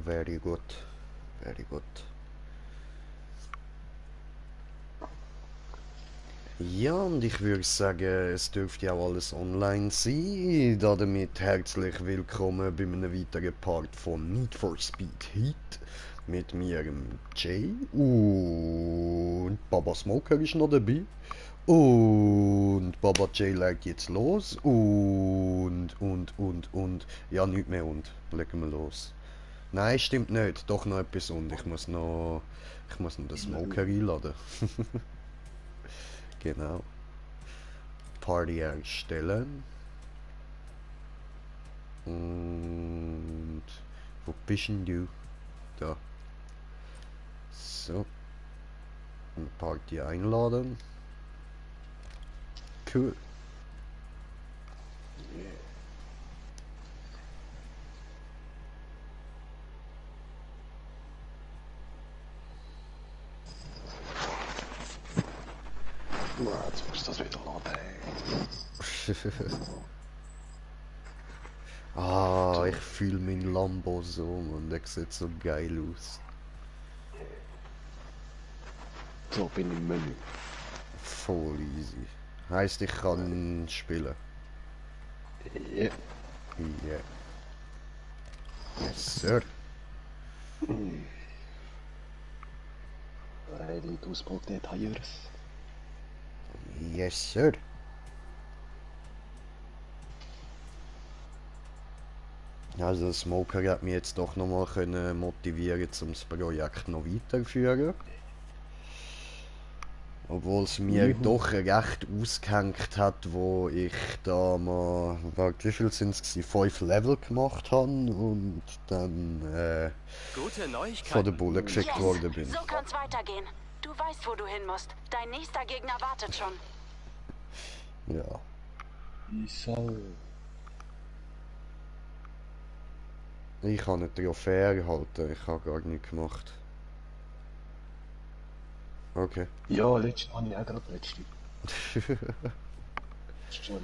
Very good. Very good. Ja, und ich würde sagen, es dürfte ja auch alles online sein. Damit herzlich willkommen bei einem weiteren Part von Need for Speed Heat. Mit mir, Jay. Und Baba Smoker ist noch dabei. Und Baba J legt jetzt los. Und. Ja, nicht mehr und. Legen wir los. Nein, stimmt nicht. Doch noch etwas und. Ich muss noch den Smoker einladen. Genau. Party erstellen. Und wo bist denn du? Da. So. Eine Party einladen. Cool. Jetzt musst du das wieder laden. Ah, ich fühle meinen Lambo so, und der sieht so geil aus. So bin ich im Menü. Voll easy. Heißt, ich kann spielen. Ja. Yeah. Yes, sir. Ready to spot the tires. Yes, sir. Also, Smoker hat mich jetzt doch nochmal motivieren, um das Projekt noch weiterzuführen. Obwohl es mir doch recht ausgehängt hat, wo ich da mal, wie viel sind es gewesen? 5 Level gemacht habe und dann Gute von Neuigkeiten. der Bulle gefickt worden bin. So kann's weitergehen. Du weißt, wo du hin musst. Dein nächster Gegner wartet schon. Ja. Ich habe eine Trophäe erhalten, ich habe gar nichts gemacht. Okay. Ja, letztes habe ich auch gerade letzte. Sorry,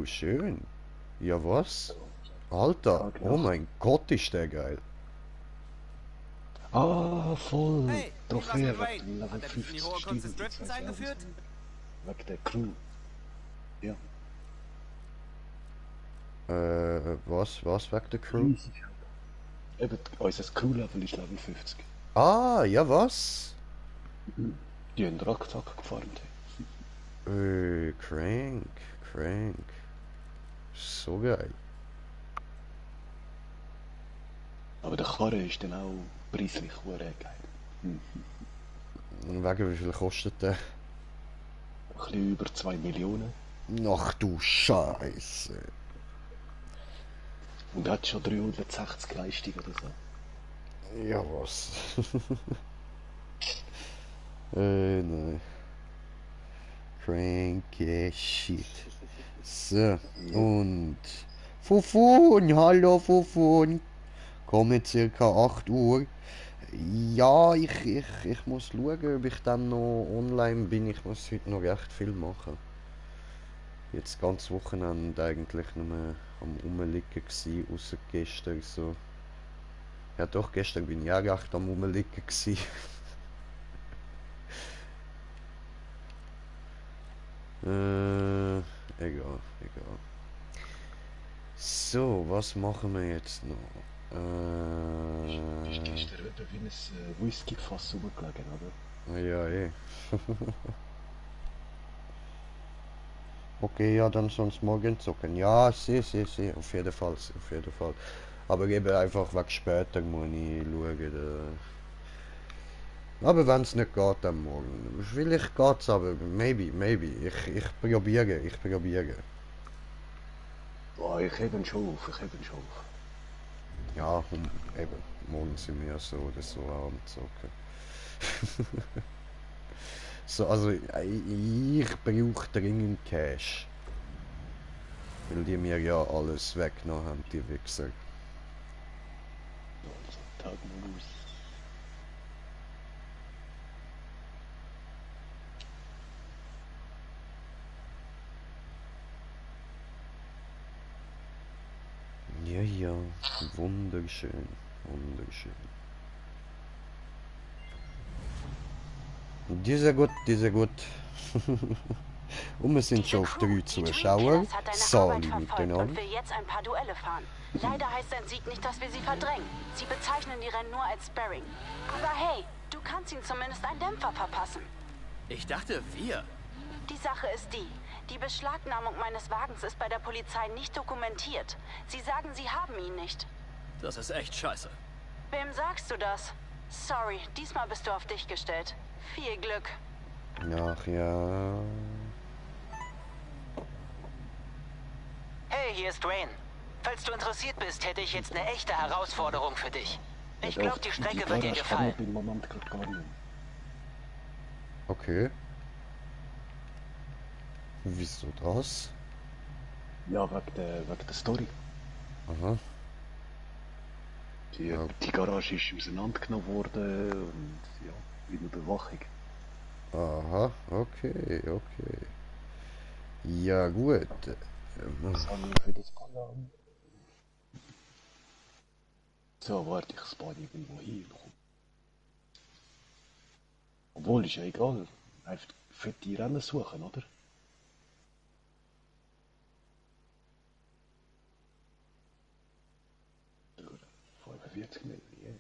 Schön. Ja, was? Alter, oh mein Gott, ist der geil. Ah, voll. Hey, Trophäe Russell Wayne. wegen Level Hat er dich in die 50 hohe Kunst des Stiegen. Driftens eingeführt? Wegen der Crew. Ja. Was wegen der Crew? Riesig. Eben, unser Crew-Level ist Level 50. Ah, ja, was? Die haben Rucksack gefarmt. Crank. So geil. Aber der Karre ist dann auch preislich geil. Wegen wie viel kostet der? Ein bisschen über 2 Millionen. Ach du Scheiße. Und hat schon 360 Leistungen oder so. Ja, was? Nein. Cranky Shit. So, und Fufun, hallo Fufun. Komme circa 8 Uhr. Ja, ich muss schauen, ob ich dann noch online bin. Ich muss heute noch recht viel machen. Jetzt ganz Wochenende eigentlich nur am Rumliegen gsi, ausser gestern so. Ja doch, gestern bin ich auch recht am Rumliegen gsi. Egal. So, was machen wir jetzt noch? Ist gestern etwa wie ein Whisky-Fass rumgelegen, oder? Ja, Okay, ja, dann sonst morgen zocken. Ja, sehe. Auf jeden Fall. Aber eben einfach wegen später muss ich schauen. Aber wenn es nicht geht, dann morgen. Vielleicht geht's, aber maybe. Ich probiere. Boah, ich hebe schon auf. Ja, eben. Morgen sind wir so oder so am Zocken. So, also ich brauche dringend Cash. Weil die mir ja alles weggenommen haben, die Wichser. Tag mal aus. Ja, ja, wunderschön, wunderschön. Dieser gut, dieser gut. Und wir sind schon auf 3 Zuschauer. Hat deine Sali Arbeit verfolgt und miteinander. will jetzt ein paar Duelle fahren. Leider heißt sein Sieg nicht, dass wir sie verdrängen. Sie bezeichnen die Rennen nur als Sparring. Aber hey, du kannst ihm zumindest einen Dämpfer verpassen. Ich dachte, wir. Die Sache ist die Beschlagnahmung meines Wagens ist bei der Polizei nicht dokumentiert. Sie sagen, sie haben ihn nicht. Das ist echt scheiße. Wem sagst du das? Sorry, diesmal bist du auf dich gestellt. Viel Glück. Ach ja. Hey, hier ist Dwayne. Falls du interessiert bist, hätte ich jetzt eine echte Herausforderung für dich. Ich glaube, die Strecke wird dir gefallen. Im Moment gerade gar nicht. Okay. Wieso das? Ja, wegen der Story. Aha. Die Garage ist auseinandergenommen worden und ja, in der Bewachung. Aha, okay, okay. Ja gut. Was haben wir für das Alarm? So, warte, ich spawn irgendwo hin. Obwohl, ist ja egal. Einfach für die Rennen suchen, oder? Ja, 45 Meter, yeah.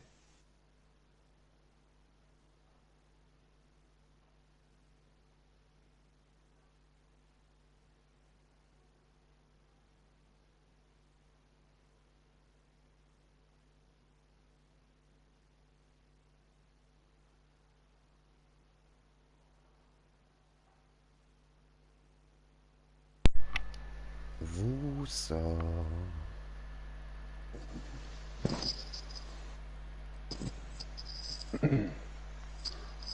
Wusa.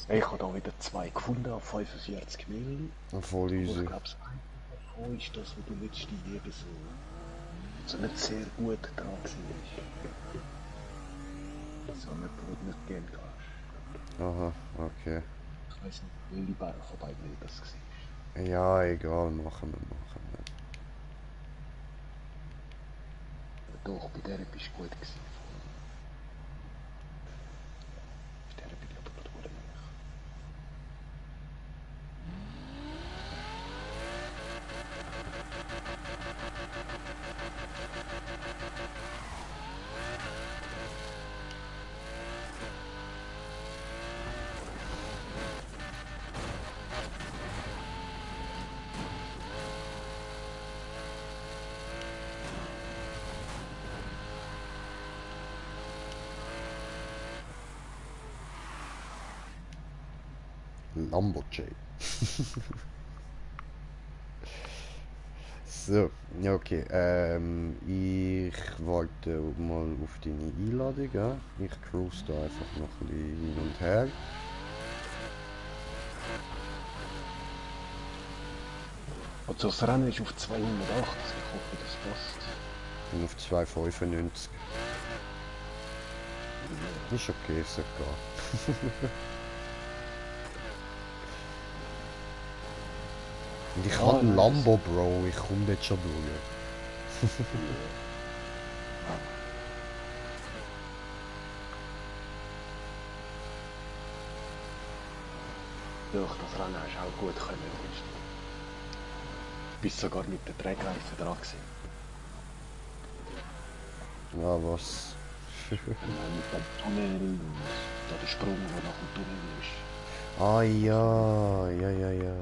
Ich habe da wieder 2 gefunden auf 45 Mil. Voll Aber ich easy. glaube, das eine davon ist das, wo du letzte Liebe so nicht sehr gut dran warst. So nicht, wo du nicht gern gehst. Aha, okay. Ich weiß nicht, welche Bären von beiden das war. Ja, egal, machen wir, machen wir. Doch, bei der bist du gut gewesen. Bei der bin ich aber gerade gut nach. Lamborghini. So, ja okay. Ich warte mal auf deine Einladung. Ja? Ich cruise da einfach noch ein bisschen hin und her. Also das Rennen ist auf 280, ich hoffe, das passt. Und auf 295. Ist okay, sogar. Und ich habe einen Lambo, Bro. Ich komme dort schon durch. Doch, das Rennen hast du auch gut können. Du bist sogar mit der Dragreifen dran gewesen. Ja, was? Mit dem Tunnel und da der Sprung, der nach dem Tunnel ist. Ah ja, ja, ja, ja.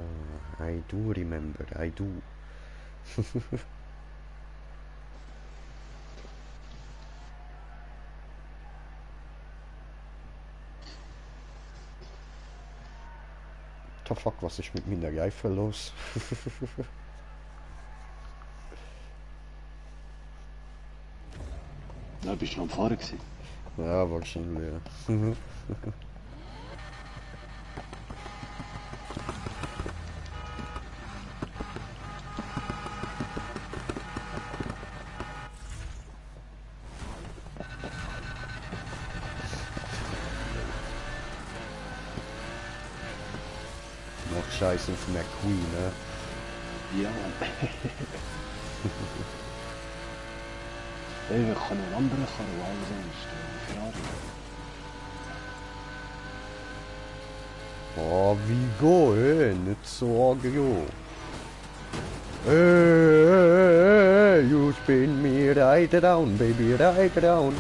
I do remember, I do. The fuck, was ist mit meiner Reifen los? Ja, bist du noch am Fahren gewesen? Ja, wahrscheinlich, ja. Noch Scheiß auf McQueen, ne? Ja. Hey, ich kann einen anderen Karren, der alles ist. Ferrari. Oh, wie go, nicht so aggro. Hey, you spin me right down, baby, right down.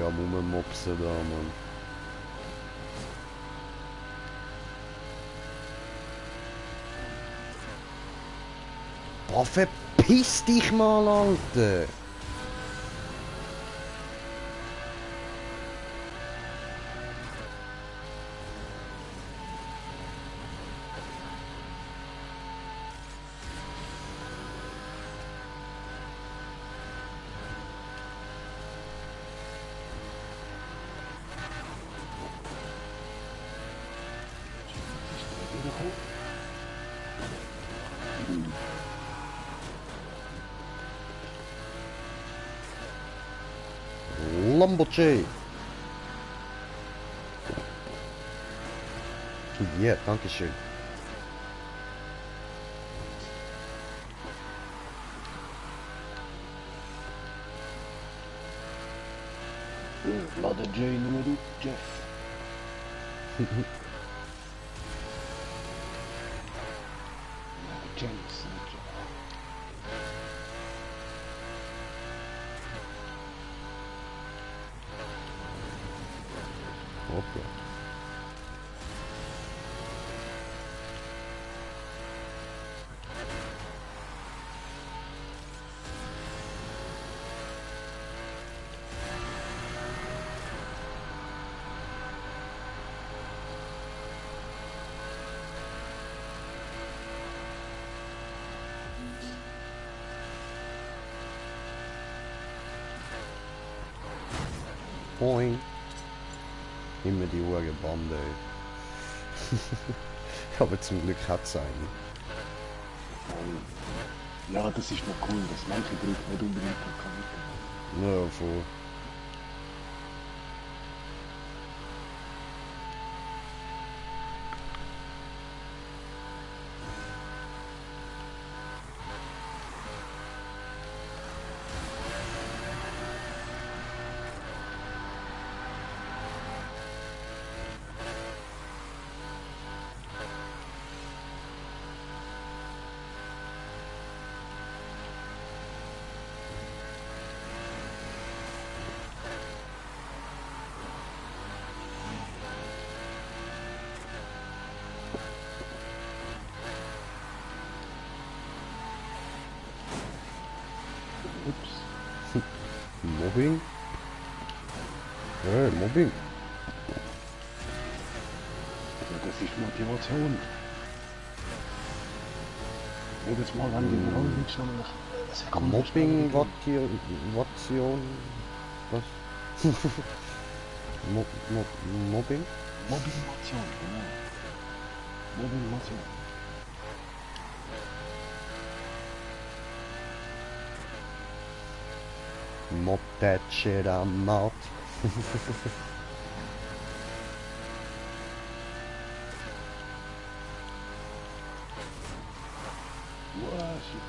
Am rummopsen da, Mann. Boah, verpiss dich mal, Alter! Lamborghini. Ja, danke schön. Lade J Nummer du, Jeff. James. Okay. Moin. Immer die Uhrgebande, ey. Aber zum Glück hat's einen. Ja, das ist noch cool, dass manche Gruppen nicht unbedingt kann. Ja, voll. Ups. Mobbing? Mobbing. Ja, das ist Motivation. Jedes Mal, wenn die Frau nicht schon eine Sekunde Mobbing, schneller Motivation. Was? Mobbing? Motivation, genau. Motivation. Mob that shit I'm out. Wow, shit.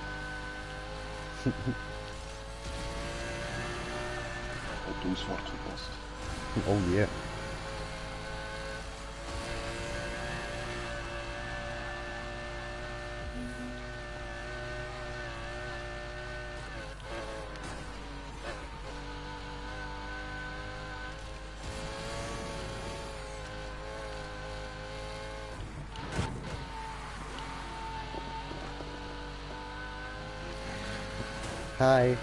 Hat die Ausfahrt verpasst. Oh yeah. Hi.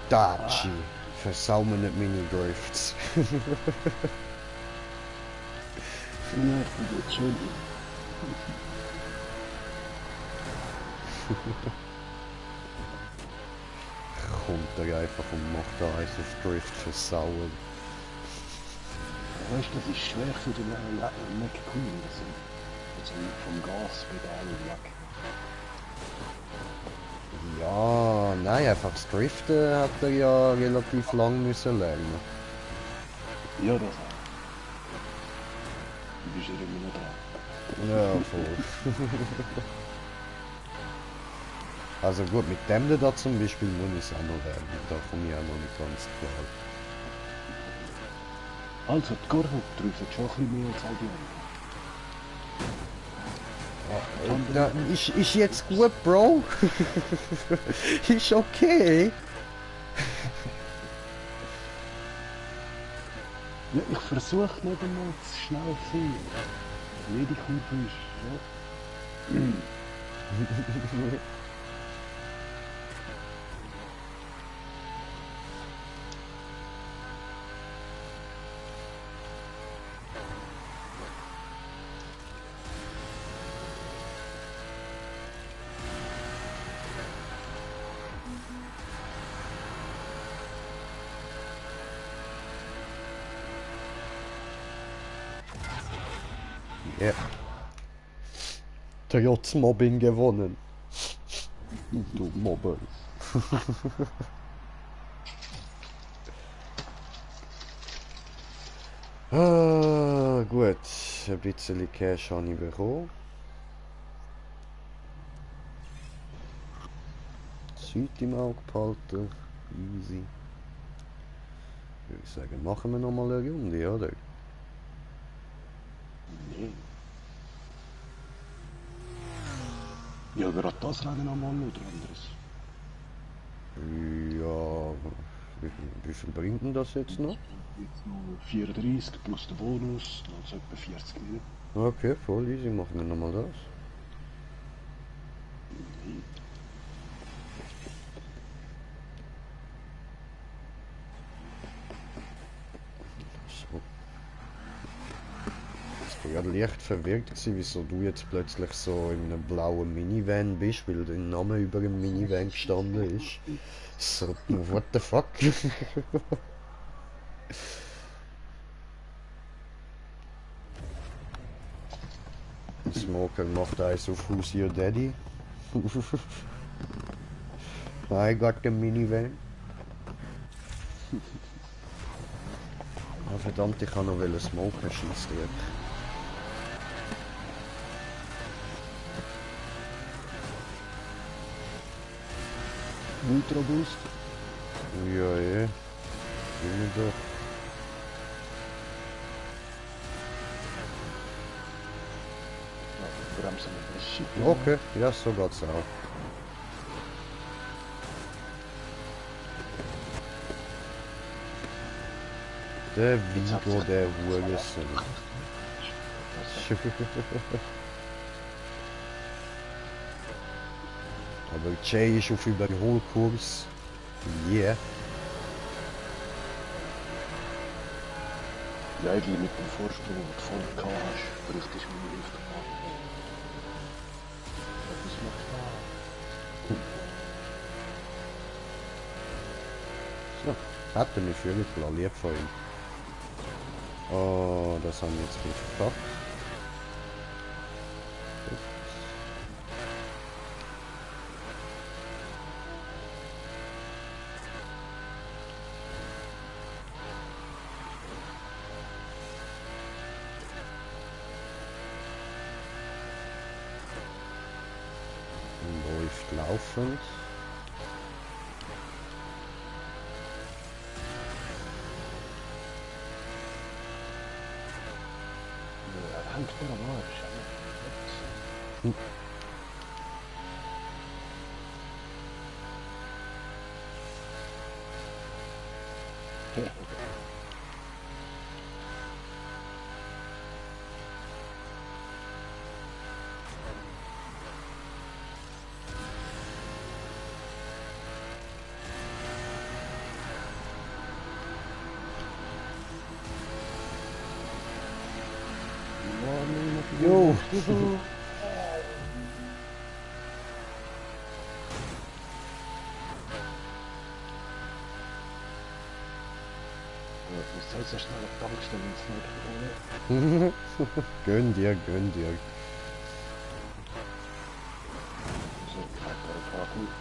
Daci. Versau mir nicht meine Drifts. Ja, das ist schön. Kommt er einfach und macht da eins auf Drift versauen. Weißt du, das ist schwer für den McQueen. Also vom Gaspedal weg. Ja, nein, einfach das Driften hat er ja relativ lang müssen lernen. Ja, das auch. Du bist ja immer noch da. Ja, voll. Also gut, mit dem da zum Beispiel muss ich es auch noch werden. Da komme ich auch noch nicht ganz klar. Also, die Gordon trifft schon ein bisschen mehr als all die anderen. Ja, ist jetzt gut, Bro? Ist okay. Ja, ich versuche nicht einmal zu schnell zu sein. Jede Kurve ist, ja. Ja. Trotz Mobbing gewonnen. Du Mobber. Gut. Ein bisschen Cash habe ich bekommen. Zeit im Auge behalten. Easy. Würde ich sagen, machen wir nochmal eine Runde, oder? Nee. Ja, gerade das Rennen einmal oder anderes. Ja, wie viel bringt denn das jetzt noch? Jetzt noch 34 plus der Bonus, also etwa 40 Minuten. Okay, voll easy, machen wir nochmal das. So. Ich war gerade leicht verwirrt gewesen, wieso du jetzt plötzlich so in einem blauen Minivan bist, weil dein Name über dem Minivan gestanden ist. So, what the fuck? Smoker macht eins auf Who's Your Daddy. I got the Minivan. Ah, verdammt, ich kann noch Smoker schießen. Ultra Boost. Ja, ja. Immer doch. Ja, bremsen wir das Shit. Okay, ja, so geht's auch. Der Vigo, der Hurensohn. Aber Jay ist auf Überholkurs. Yeah. Ja, eigentlich mit dem Vorsprung, den du vorne gehabt hast, bräuchtest du meine Hilfe machen. Das macht So, hat er mich völlig lieb von ihm. Oh, das haben wir jetzt nicht verpackt. Läuft laufend. Er hängt mir am Arsch. Ja, okay. Jo! Du sollst ja schnell auf die Tankstelle ins Nord. Gönn dir, gönn dir. So, hat er ein paar gut.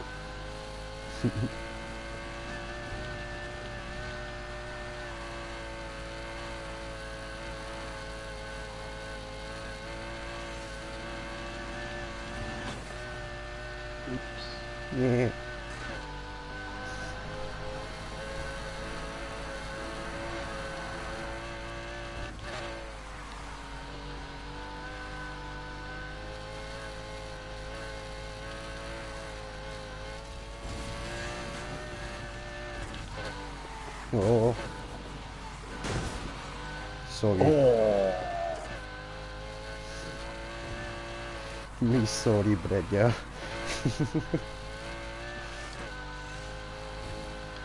Ups. Nee. Oh. Sorry. Oh! Mi sorry, Bredja.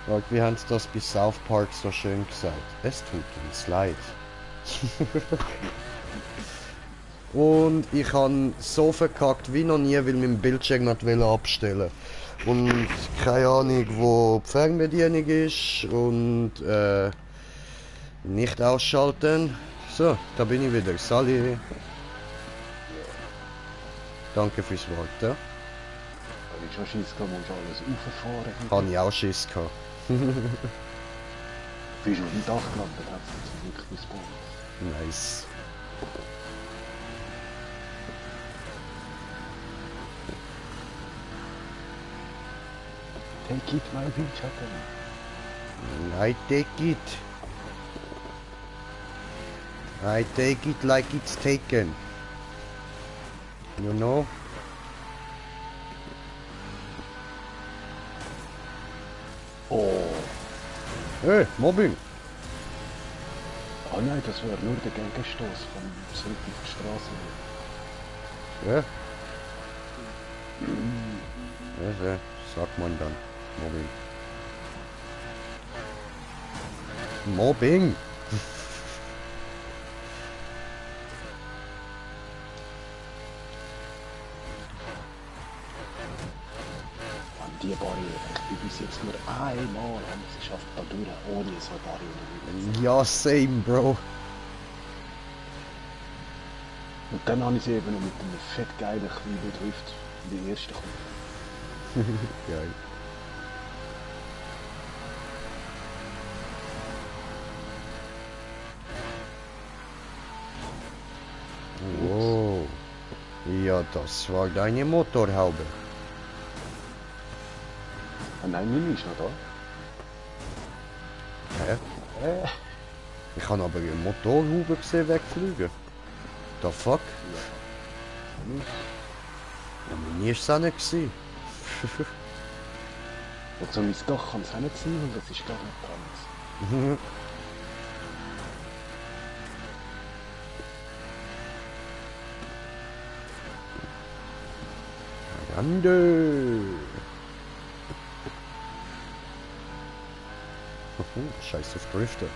Gott, wie haben sie das bei South Park so schön gesagt? Es tut uns leid. Und ich habe so verkackt wie noch nie, weil mein Bildschirm nicht abstellen wollte. Und keine Ahnung, wo die Fernbedienung ist und nicht ausschalten. So, da bin ich wieder. Sali. Danke fürs Warten. Habe ich schon Schiss gehabt, musst alles rauffahren. Habe ich auch Schiss gehabt. Bist du auf dem Dach gelandet, dann hat es zum Glück gespawnt. Nice. Take it, my Windschatten. I take it. I take it like it's taken. You know? Oh! Hey, Mobbing! Oh nein, das war nur der Gegenstoß vom Zurück auf die Straße. Ja? Ja, sagt man dann. Mobbing. Mobbing! An die Barriere. Ich bin bis jetzt nur einmal haben es geschafft, da durch, ohne so eine Barriere. Ja, same, Bro. Und dann habe ich sie eben noch mit einem fettgeilen kleinen Drift in die erste Kurve. Geil. Wow. Ja, das war deine Motorhaube. Ah nein, meine ist noch da. Hä? Ich habe aber eine Motorhaube gesehen wegfliegen. The fuck? Ja, meine ist es auch nicht gewesen. Und so mein Dach kann es auch nicht sein, und das ist gar nicht ganz. Grande. Scheiß auf Drifter.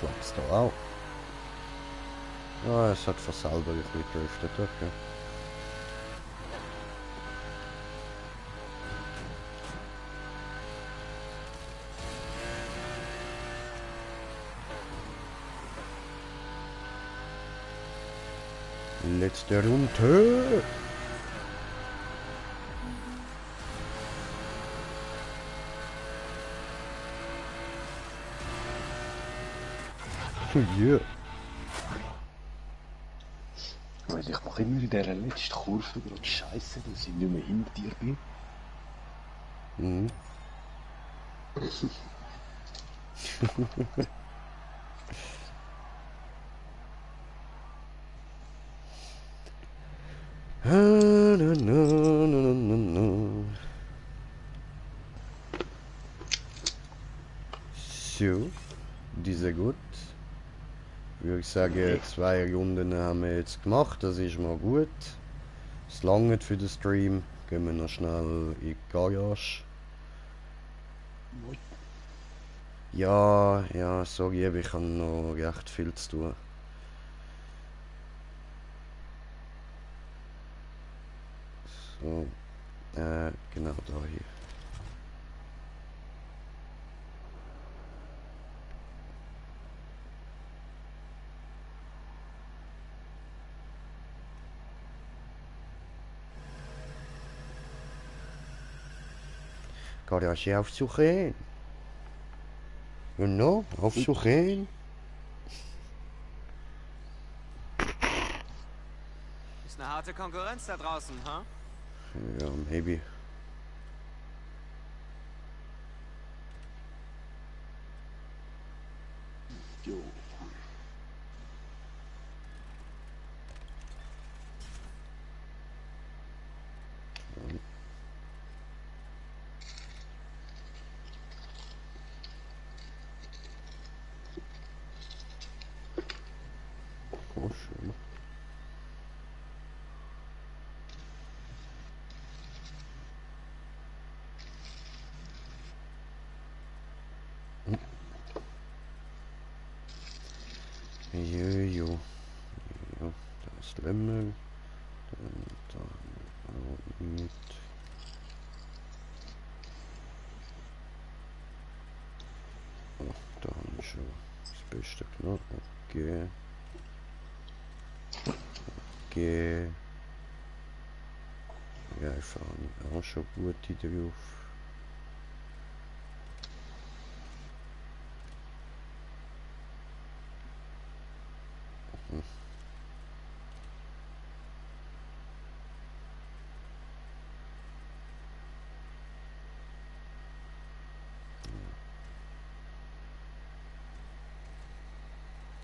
Klappt's da auch. Ah, es hat von selber ein bisschen driftet, okay. Letzte Runde. Yeah. Weil ich mache immer in dieser letzten Kurve gerade Scheiße, dass ich nicht mehr hinter dir bin. Mhm. So, diese gut. Würde ich sagen, 2 Runden haben wir jetzt gemacht, das ist mal gut. Es langt für den Stream. Gehen wir noch schnell in die Garage. Ja, sorry, aber ich habe noch recht viel zu tun. So, genau da hier. Garage aufsuchen. Genau, aufsuchen. Ist eine harte Konkurrenz da draußen, ha? Ja, maybe. Jo. Oh, schön. Jo. Jo, da ist Lemmel. Dann da auch mit. Oh, da haben wir schon das Beste genommen. Okay. Okay. Ja, ich fahre auch schon gute drauf.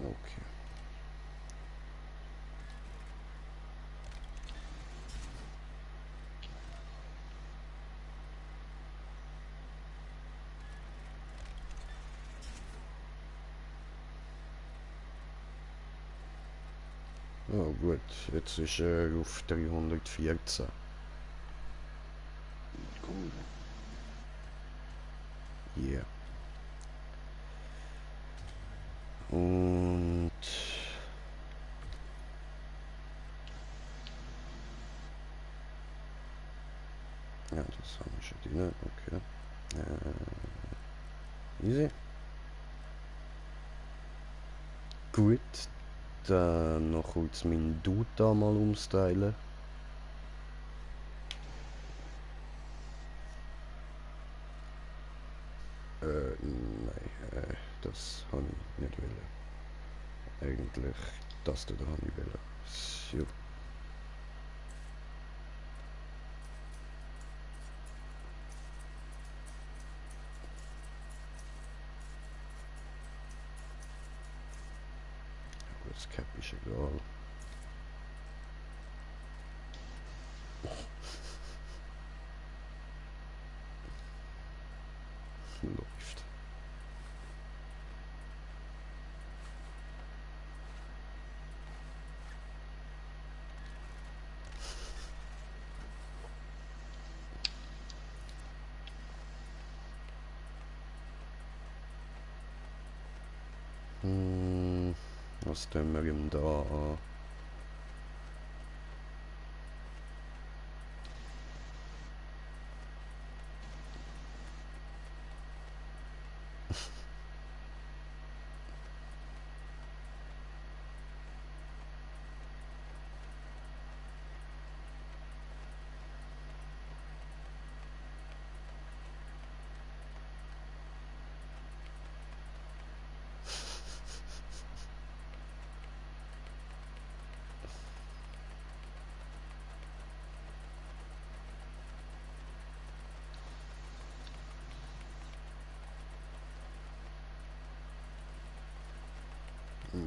Okay. Oh gut, jetzt ist er auf 314. Cool. Yeah. Und ja, das haben wir schon drin. Okay. Easy. Gut. Dann noch kurz meinen Dude da mal umstylen. Nein, das habe ich nicht wollen. Eigentlich das da habe ich wollen. So. Das Cap ist egal. Läuft. Was tun wir ihm da an?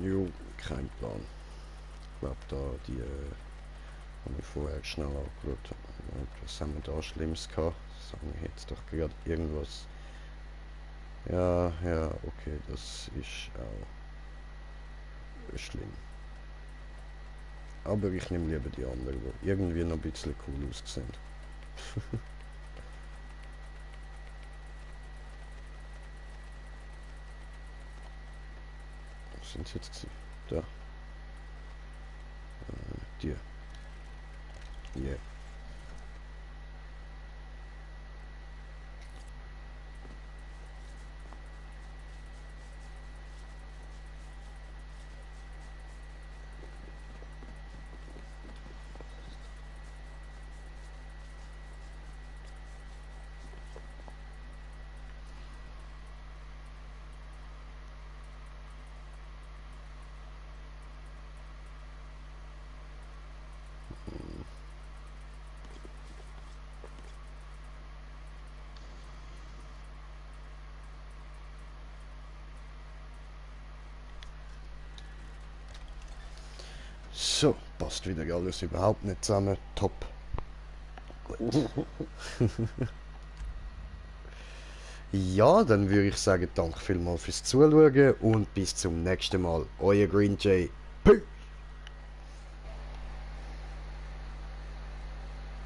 Jo, kein Plan. Ich glaube da, die habe ich vorher schnell angeschaut. Was haben wir da Schlimmes gehabt? Sagen wir jetzt doch gerade irgendwas. Ja, ja, okay, das ist auch schlimm. Aber ich nehme lieber die anderen, die irgendwie noch ein bisschen cool aussehen. Was sind jetzt gewesen? Da. Die. Yeah. So, passt wieder alles überhaupt nicht zusammen. Top. Gut. Ja, dann würde ich sagen, danke vielmals fürs Zuschauen und bis zum nächsten Mal. Euer Green Jay. Peace.